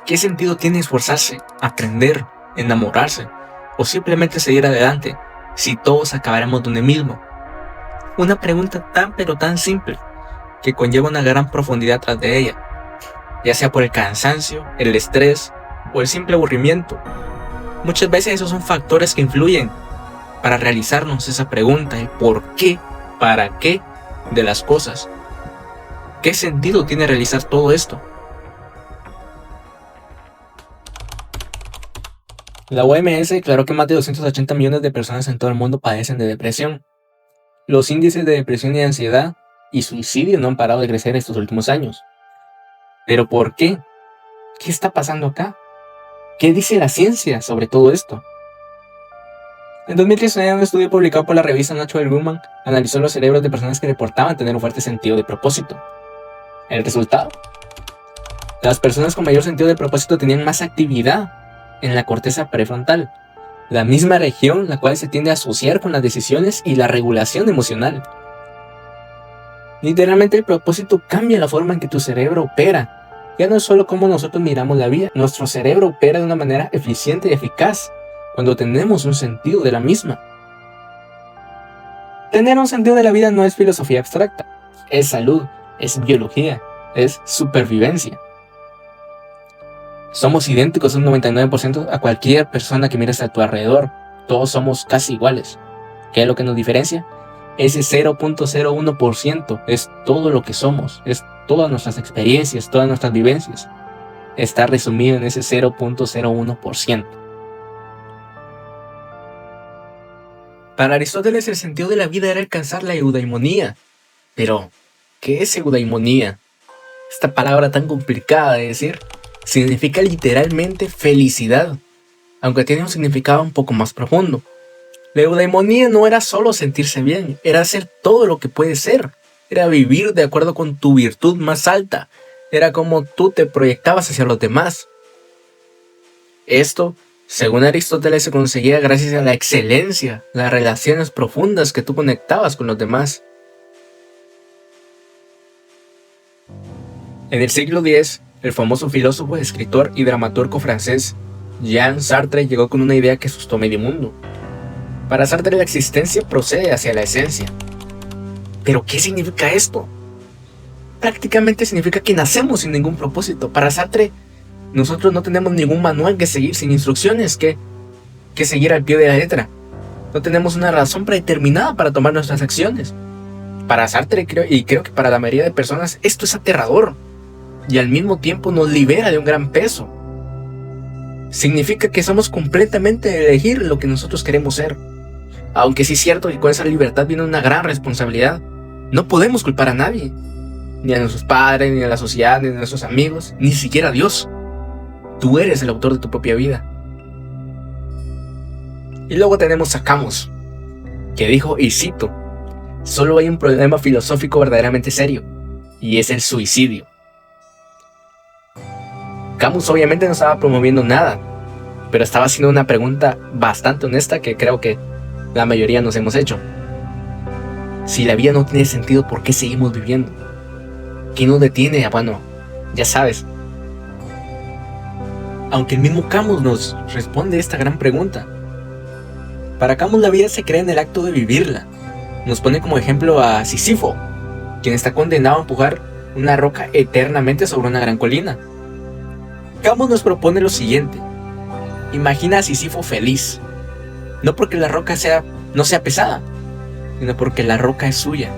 ¿Qué sentido tiene esforzarse, aprender, enamorarse o simplemente seguir adelante si todos acabaremos donde mismo? Una pregunta tan pero tan simple que conlleva una gran profundidad tras de ella, ya sea por el cansancio, el estrés o el simple aburrimiento. Muchas veces esos son factores que influyen para realizarnos esa pregunta, el por qué, para qué de las cosas. ¿Qué sentido tiene realizar todo esto? La OMS declaró que más de 280 millones de personas en todo el mundo padecen de depresión. Los índices de depresión y ansiedad y suicidio no han parado de crecer estos últimos años. ¿Pero por qué? ¿Qué está pasando acá? ¿Qué dice la ciencia sobre todo esto? En 2019, un estudio publicado por la revista Nature Woman analizó los cerebros de personas que reportaban tener un fuerte sentido de propósito. El resultado: las personas con mayor sentido de propósito tenían más actividad en la corteza prefrontal, la misma región la cual se tiende a asociar con las decisiones y la regulación emocional. Literalmente el propósito cambia la forma en que tu cerebro opera. Ya no es solo cómo nosotros miramos la vida, nuestro cerebro opera de una manera eficiente y eficaz cuando tenemos un sentido de la misma. Tener un sentido de la vida no es filosofía abstracta, es salud, es biología, es supervivencia. Somos idénticos un 99% a cualquier persona que mires a tu alrededor. Todos somos casi iguales. ¿Qué es lo que nos diferencia? Ese 0.01% es todo lo que somos, es todas nuestras experiencias, todas nuestras vivencias. Está resumido en ese 0.01%. Para Aristóteles el sentido de la vida era alcanzar la eudaimonía. Pero, ¿qué es eudaimonía? Esta palabra tan complicada de decir significa literalmente felicidad, aunque tiene un significado un poco más profundo. La eudaimonía no era solo sentirse bien, era hacer todo lo que puedes ser, era vivir de acuerdo con tu virtud más alta, era como tú te proyectabas hacia los demás. Esto, según Aristóteles, se conseguía gracias a la excelencia, las relaciones profundas que tú conectabas con los demás. En el siglo X, el famoso filósofo, escritor y dramaturgo francés Jean Sartre llegó con una idea que asustó a medio mundo. Para Sartre la existencia procede hacia la esencia. ¿Pero qué significa esto? Prácticamente significa que nacemos sin ningún propósito. Para Sartre, nosotros no tenemos ningún manual que seguir, sin instrucciones que seguir al pie de la letra. No tenemos una razón predeterminada para tomar nuestras acciones. Para Sartre, creo que para la mayoría de personas, esto es aterrador. Y al mismo tiempo nos libera de un gran peso. Significa que somos completamente de elegir lo que nosotros queremos ser. Aunque sí es cierto que con esa libertad viene una gran responsabilidad. No podemos culpar a nadie. Ni a nuestros padres, ni a la sociedad, ni a nuestros amigos, ni siquiera a Dios. Tú eres el autor de tu propia vida. Y luego tenemos a Camus, que dijo, y cito: solo hay un problema filosófico verdaderamente serio, y es el suicidio. Camus obviamente no estaba promoviendo nada, pero estaba haciendo una pregunta bastante honesta que creo que la mayoría nos hemos hecho. Si la vida no tiene sentido, ¿por qué seguimos viviendo? ¿Qué nos detiene? Bueno, ya sabes. Aunque el mismo Camus nos responde esta gran pregunta. Para Camus la vida se crea en el acto de vivirla. Nos pone como ejemplo a Sísifo, quien está condenado a empujar una roca eternamente sobre una gran colina. Camus nos propone lo siguiente: imagina a Sísifo feliz, no porque la roca no sea pesada, sino porque la roca es suya.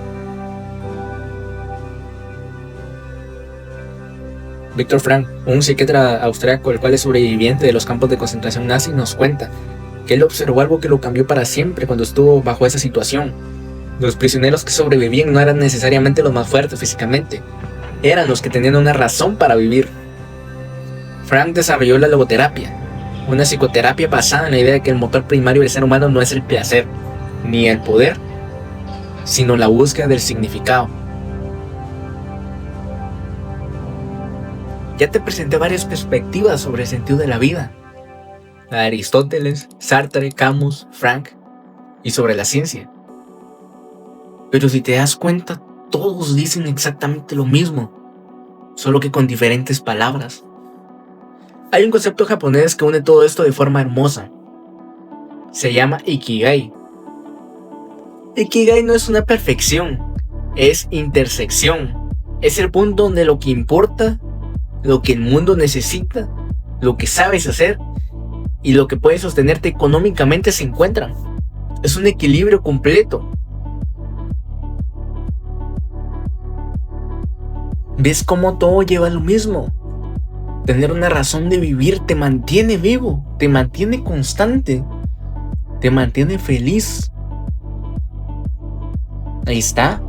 Viktor Frankl, un psiquiatra austriaco el cual es sobreviviente de los campos de concentración nazi, nos cuenta que él observó algo que lo cambió para siempre cuando estuvo bajo esa situación. Los prisioneros que sobrevivían no eran necesariamente los más fuertes físicamente, eran los que tenían una razón para vivir. Frankl desarrolló la logoterapia, una psicoterapia basada en la idea de que el motor primario del ser humano no es el placer, ni el poder, sino la búsqueda del significado. Ya te presenté varias perspectivas sobre el sentido de la vida. La de Aristóteles, Sartre, Camus, Frankl y sobre la ciencia. Pero si te das cuenta, todos dicen exactamente lo mismo, solo que con diferentes palabras. Hay un concepto japonés que une todo esto de forma hermosa. Se llama Ikigai. Ikigai no es una perfección, es intersección. Es el punto donde lo que importa, lo que el mundo necesita, lo que sabes hacer y lo que puede sostenerte económicamente se encuentran. Es un equilibrio completo. ¿Ves cómo todo lleva a lo mismo? Tener una razón de vivir te mantiene vivo, te mantiene constante, te mantiene feliz. Ahí está.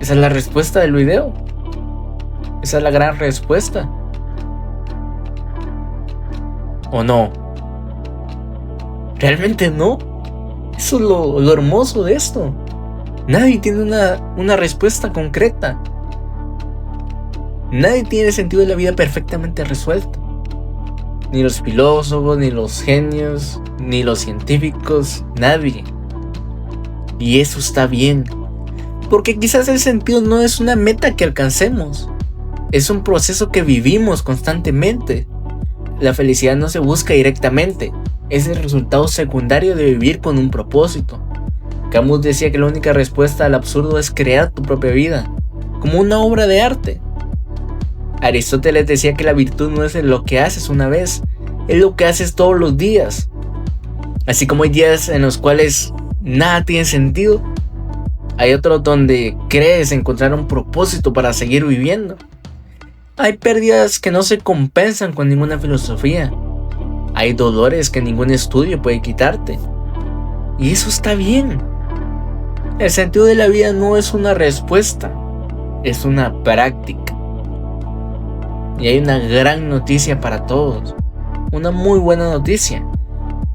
Esa es la respuesta del video. Esa es la gran respuesta. ¿O no? Realmente no. Eso es lo hermoso de esto. Nadie tiene una respuesta concreta. Nadie tiene el sentido de la vida perfectamente resuelto. Ni los filósofos, ni los genios, ni los científicos, nadie. Y eso está bien. Porque quizás el sentido no es una meta que alcancemos. Es un proceso que vivimos constantemente. La felicidad no se busca directamente. Es el resultado secundario de vivir con un propósito. Camus decía que la única respuesta al absurdo es crear tu propia vida, como una obra de arte. Aristóteles decía que la virtud no es lo que haces una vez, es lo que haces todos los días. Así como hay días en los cuales nada tiene sentido, hay otros donde crees encontrar un propósito para seguir viviendo. Hay pérdidas que no se compensan con ninguna filosofía. Hay dolores que ningún estudio puede quitarte. Y eso está bien. El sentido de la vida no es una respuesta, es una práctica. Y hay una gran noticia para todos. Una muy buena noticia.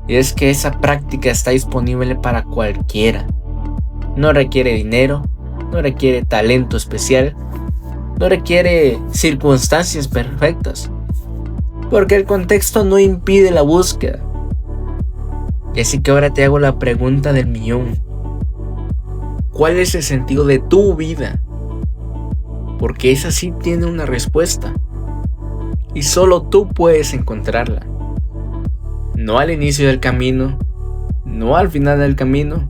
Y es que esa práctica está disponible para cualquiera. No requiere dinero, no requiere talento especial, no requiere circunstancias perfectas, porque el contexto no impide la búsqueda. Y así que ahora te hago la pregunta del millón. ¿Cuál es el sentido de tu vida? Porque esa sí tiene una respuesta. Y solo tú puedes encontrarla. No al inicio del camino, no al final del camino,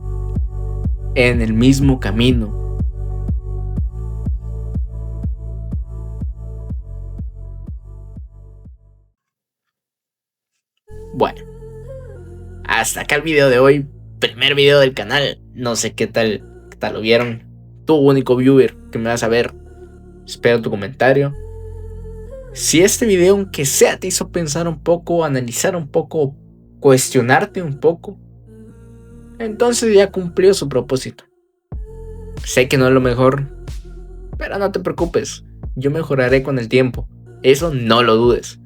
en el mismo camino. Bueno, hasta acá el video de hoy. Primer video del canal. No sé qué tal lo vieron. Tu único viewer que me vas a ver. Espero tu comentario. Si este video, aunque sea, te hizo pensar un poco, analizar un poco, cuestionarte un poco, entonces ya cumplió su propósito. Sé que no es lo mejor, pero no te preocupes. Yo mejoraré con el tiempo. Eso no lo dudes.